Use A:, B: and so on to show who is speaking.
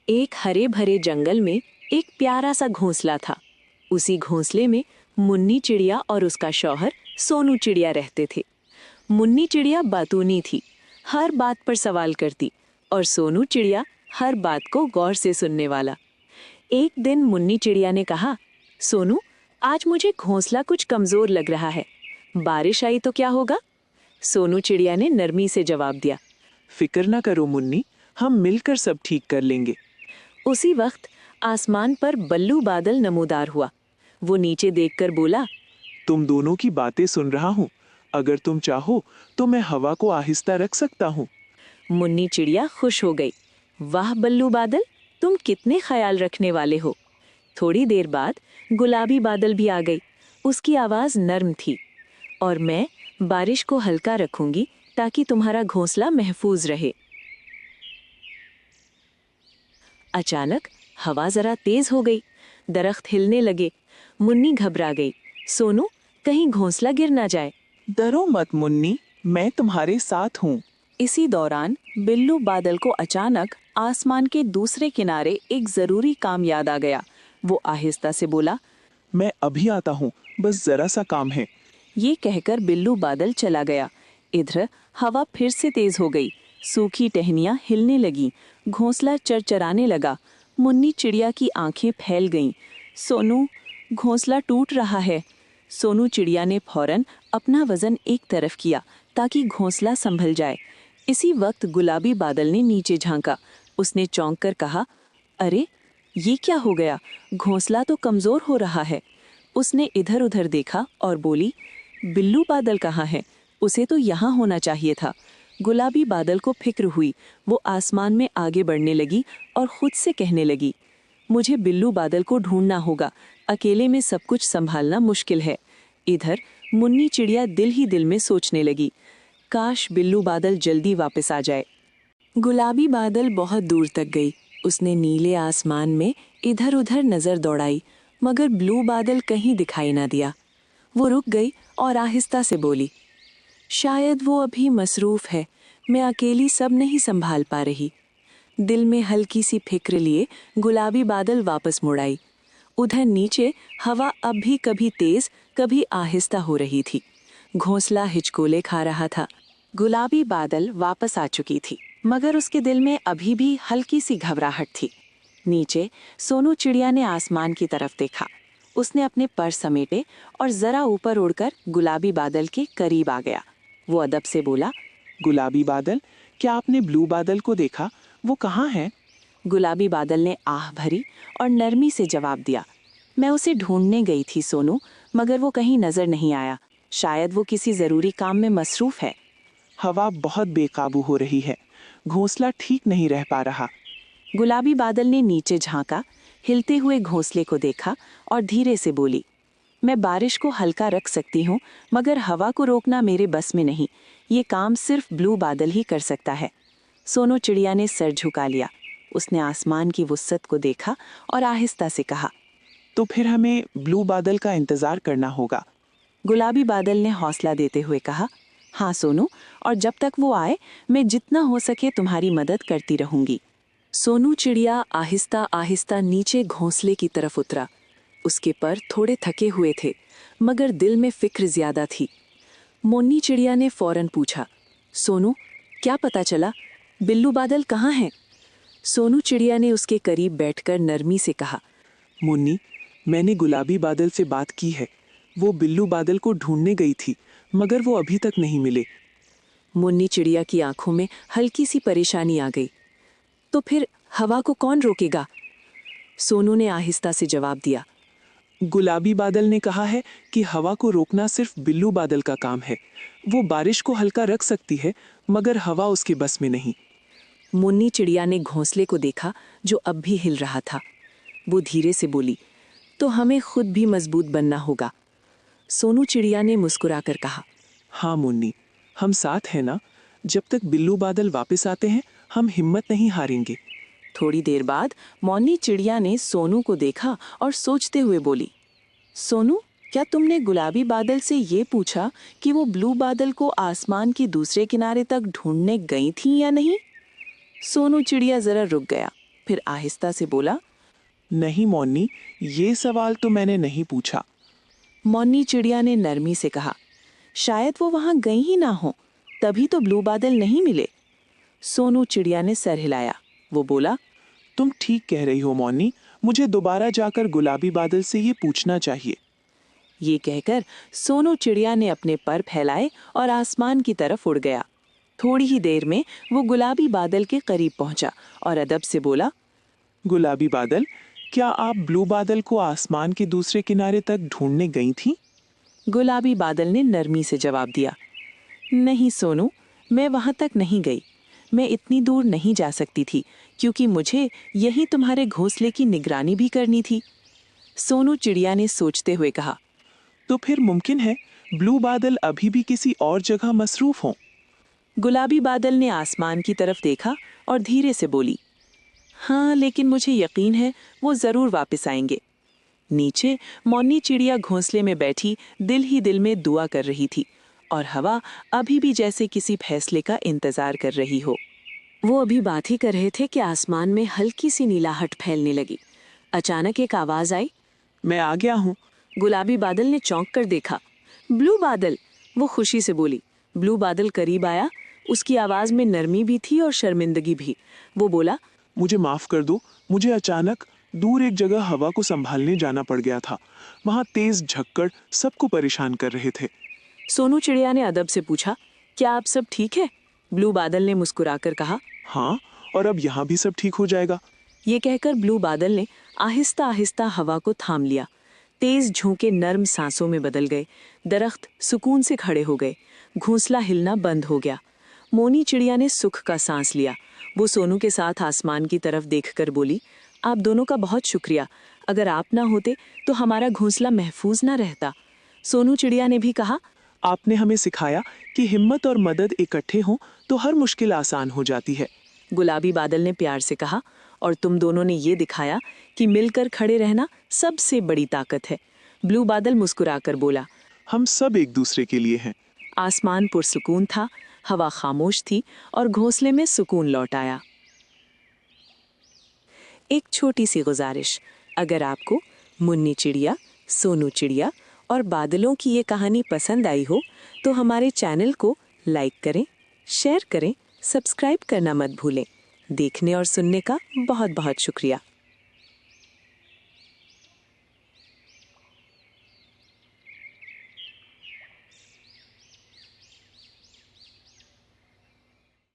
A: एक हरे भरे जंगल में एक प्यारा सा घोंसला था। उसी घोंसले में मुन्नी चिड़िया और उसका शौहर सोनू चिड़िया रहते थे। मुन्नी चिड़िया बातूनी थी, हर बात पर सवाल करती, और सोनू चिड़िया हर बात को गौर से सुनने वाला। एक दिन मुन्नी चिड़िया ने कहा, सोनू, आज मुझे घोंसला कुछ कमजोर लग रहा है, बारिश आई तो क्या होगा? सोनू चिड़िया ने नरमी से जवाब दिया,
B: फिक्र ना करो मुन्नी, हम मिलकर सब ठीक कर लेंगे।
A: उसी वक्त आसमान पर बल्लू बादल नमूदार हुआ। वो नीचे देखकर बोला,
B: तुम दोनों की बातें सुन रहा हूँ, अगर तुम चाहो तो मैं हवा को आहिस्ता रख सकता हूँ।
A: मुन्नी चिड़िया खुश हो गई। वाह बल्लू बादल, तुम कितने ख्याल रखने वाले हो। थोड़ी देर बाद गुलाबी बादल भी आ गई। उसकी आवाज नर्म थी, और मैं बारिश को हल्का रखूंगी ताकि तुम्हारा घोंसला महफूज रहे। अचानक हवा जरा तेज हो गई, दरख्त हिलने लगे। मुन्नी घबरा गई। सोनू, कहीं घोंसला गिर ना जाए।
B: डरो मत मुन्नी, मैं तुम्हारे साथ हूँ।
A: इसी दौरान बिल्लू बादल को अचानक आसमान के दूसरे किनारे एक जरूरी काम याद आ गया। वो आहिस्ता से बोला,
B: मैं अभी आता हूँ, बस जरा सा काम है।
A: ये कहकर बिल्लू बादल चला गया। इधर हवा फिर से तेज हो गई, सूखी टहनियां हिलने लगीं, घोंसला चरचराने लगा। मुन्नी चिड़िया की आंखें फैल गईं। सोनू, घोंसला टूट रहा है। सोनू चिड़िया ने फौरन अपना वजन एक तरफ किया ताकि घोंसला संभल जाए। इसी वक्त गुलाबी बादल ने नीचे झांका। उसने चौंक कर कहा, अरे, ये क्या हो गया? घोंसला तो कमजोर हो रहा है। उसने इधर उधर देखा और बोली, बिल्लू बादल कहाँ है? उसे तो यहाँ होना चाहिए था। गुलाबी बादल को फिक्र हुई। वो आसमान में आगे बढ़ने लगी और खुद से कहने लगी, मुझे बिल्लू बादल को ढूंढना होगा, अकेले में सब कुछ संभालना मुश्किल है। इधर मुन्नी चिड़िया दिल ही दिल में सोचने लगी, काश बिल्लू बादल जल्दी वापस आ जाए। गुलाबी बादल बहुत दूर तक गई। उसने नीले आसमान में इधर उधर नजर दौड़ाई, मगर ब्लू बादल कहीं दिखाई ना दिया। वो रुक गई और आहिस्ता से बोली, शायद वो अभी मसरूफ है, मैं अकेली सब नहीं संभाल पा रही। दिल में हल्की सी फिक्र लिए गुलाबी बादल वापस मुड़ आई। उधर नीचे हवा अब भी कभी तेज कभी आहिस्ता हो रही थी। घोंसला हिचकोले खा रहा था। गुलाबी बादल वापस आ चुकी थी, मगर उसके दिल में अभी भी हल्की सी घबराहट थी। नीचे सोनू चिड़िया ने आसमान की तरफ देखा। उसने अपने पर समेटे और जरा ऊपर उड़कर गुलाबी बादल के करीब आ गया। वो अदब से बोला,
B: गुलाबी बादल, क्या आपने ब्लू बादल को देखा? वो कहाँ है?
A: गुलाबी बादल ने आह भरी और नरमी से जवाब दिया, मैं उसे ढूंढने गई थी सोनू, मगर वो कहीं नजर नहीं आया। शायद वो किसी जरूरी काम में मसरूफ है।
B: हवा बहुत बेकाबू हो रही है, घोंसला ठीक नहीं रह पा रहा।
A: गुलाबी बादल ने नीचे झांका, हिलते हुए घोंसले को देखा और धीरे से बोली, मैं बारिश को हल्का रख सकती हूँ, मगर हवा को रोकना मेरे बस में नहीं। ये काम सिर्फ ब्लू बादल ही कर सकता है। सोनू चिड़िया ने सर झुका लिया। उसने आसमान की वुसअत को देखा और आहिस्ता से कहा,
B: तो फिर हमें ब्लू बादल का इंतजार करना होगा।
A: गुलाबी बादल ने हौसला देते हुए कहा, हाँ सोनू, और जब तक वो आए मैं जितना हो सके तुम्हारी मदद करती रहूंगी। सोनू चिड़िया आहिस्ता आहिस्ता नीचे घोंसले की तरफ उतरा। उसके पर थोड़े थके हुए थे, मगर दिल में फिक्र ज्यादा थी। मुन्नी चिड़िया ने फौरन पूछा, सोनू, क्या पता चला? बिल्लू बादल कहाँ है? सोनू चिड़िया ने उसके करीब बैठकर नरमी से कहा,
B: मुन्नी, मैंने गुलाबी बादल से बात की है। वो बिल्लू बादल को ढूंढने गई थी, मगर वो अभी तक नहीं मिले।
A: मुन्नी चिड़िया की आंखों में हल्की सी परेशानी आ गई। तो फिर हवा को कौन रोकेगा? सोनू ने आहिस्ता से जवाब दिया,
B: गुलाबी बादल ने कहा है कि हवा को रोकना सिर्फ बिल्लू बादल का काम है। वो बारिश को हल्का रख सकती है, मगर हवा उसके बस में नहीं।
A: मुन्नी चिड़िया ने घोंसले को देखा जो अब भी हिल रहा था। वो धीरे से बोली, तो हमें खुद भी मजबूत बनना होगा। सोनू चिड़िया ने मुस्कुराकर कहा,
B: हाँ मुन्नी, हम साथ हैं ना। जब तक बिल्लू बादल वापस आते हैं, हम हिम्मत नहीं हारेंगे।
A: थोड़ी देर बाद मौनी चिड़िया ने सोनू को देखा और सोचते हुए बोली, सोनू, क्या तुमने गुलाबी बादल से ये पूछा कि वो ब्लू बादल को आसमान के दूसरे किनारे तक ढूंढने गई थी या नहीं? सोनू चिड़िया जरा रुक गया। फिर आहिस्ता से बोला,
B: नहीं मोन्नी, ये सवाल तो मैंने नहीं पूछा।
A: मौनी चिड़िया ने नरमी से कहा, शायद वो वहां गई ही ना हो, तभी तो ब्लू बादल नहीं मिले। सोनू चिड़िया ने सर हिलाया। वो बोला,
B: तुम ठीक कह रही हो मोन्नी, मुझे दोबारा जाकर गुलाबी बादल से ये पूछना चाहिए।
A: ये कहकर सोनू चिड़िया ने अपने पर फैलाए और आसमान की तरफ उड़ गया। थोड़ी ही देर में वो गुलाबी बादल के करीब पहुंचा और अदब से बोला,
B: गुलाबी बादल, क्या आप ब्लू बादल को आसमान के दूसरे किनारे तक ढूंढने गई थी?
A: गुलाबी बादल ने नरमी से जवाब दिया, नहीं सोनू, मैं वहां तक नहीं गई। मैं इतनी दूर नहीं जा सकती थी क्योंकि मुझे यही तुम्हारे घोंसले की निगरानी भी करनी थी। सोनू चिड़िया ने सोचते हुए कहा,
B: तो फिर मुमकिन है ब्लू बादल अभी भी किसी और जगह मसरूफ हों।
A: गुलाबी बादल ने आसमान की तरफ देखा और धीरे से बोली, हाँ, लेकिन मुझे यकीन है वो जरूर वापस आएंगे। नीचे मौनी चिड़िया घोंसले में बैठी दिल ही दिल में दुआ कर रही थी और हवा अभी भी जैसे किसी फैसले का इंतजार कर रही हो। वो अभी बात ही कर रहे थे कि आसमान में हल्की सी नीलाहट फैलने लगी। अचानक एक आवाज आई,
B: मैं आ गया हूँ।
A: गुलाबी बादल ने चौंक कर देखा। ब्लू बादल, वो खुशी से बोली। ब्लू बादल करीब आया, उसकी आवाज में नरमी भी थी और शर्मिंदगी भी। वो बोला,
B: मुझे माफ कर दो, मुझे अचानक दूर एक जगह हवा को संभालने जाना पड़ गया था। वहाँ तेज झक्कड़ सबको परेशान कर रहे थे।
A: सोनू चिड़िया ने अदब से पूछा, क्या आप सब ठीक है? ब्लू बादल ने मुस्कुराकर कहा,
B: हाँ, और अब यहाँ भी सब ठीक हो जाएगा।
A: ये कहकर ब्लू बादल ने आहिस्ता आहिस्ता हवा को थाम लिया। तेज झोंके नर्म सांसों में बदल गए। दरख्त सुकून से खड़े हो गए। घोंसला हिलना बंद हो गया। मोनी चिड़िया ने सुख का सांस लिया। वो सोनू के साथ आसमान की तरफ देखकर बोली, आप दोनों का बहुत शुक्रिया। अगर आप ना होते तो हमारा घोंसला महफूज ना रहता। सोनू चिड़िया ने भी कहा,
B: आपने हमें सिखाया कि हिम्मत और मदद इकट्ठे हों तो हर मुश्किल आसान हो जाती है।
A: गुलाबी बादल ने प्यार से कहा, और तुम दोनों ने ये दिखाया कि मिलकर खड़े रहना सबसे बड़ी ताकत है। ब्लू बादल मुस्कुराकर बोला,
B: हम सब एक दूसरे के लिए हैं।
A: आसमान पुरसुकून था, हवा खामोश थी और घोंसले में सुकून लौट आया। एक छोटी सी गुजारिश, अगर आपको मुन्नी चिड़िया, सोनू चिड़िया और बादलों की ये कहानी पसंद आई हो तो हमारे चैनल को लाइक करें, शेयर करें, सब्सक्राइब करना मत भूलें। देखने और सुनने का बहुत बहुत शुक्रिया।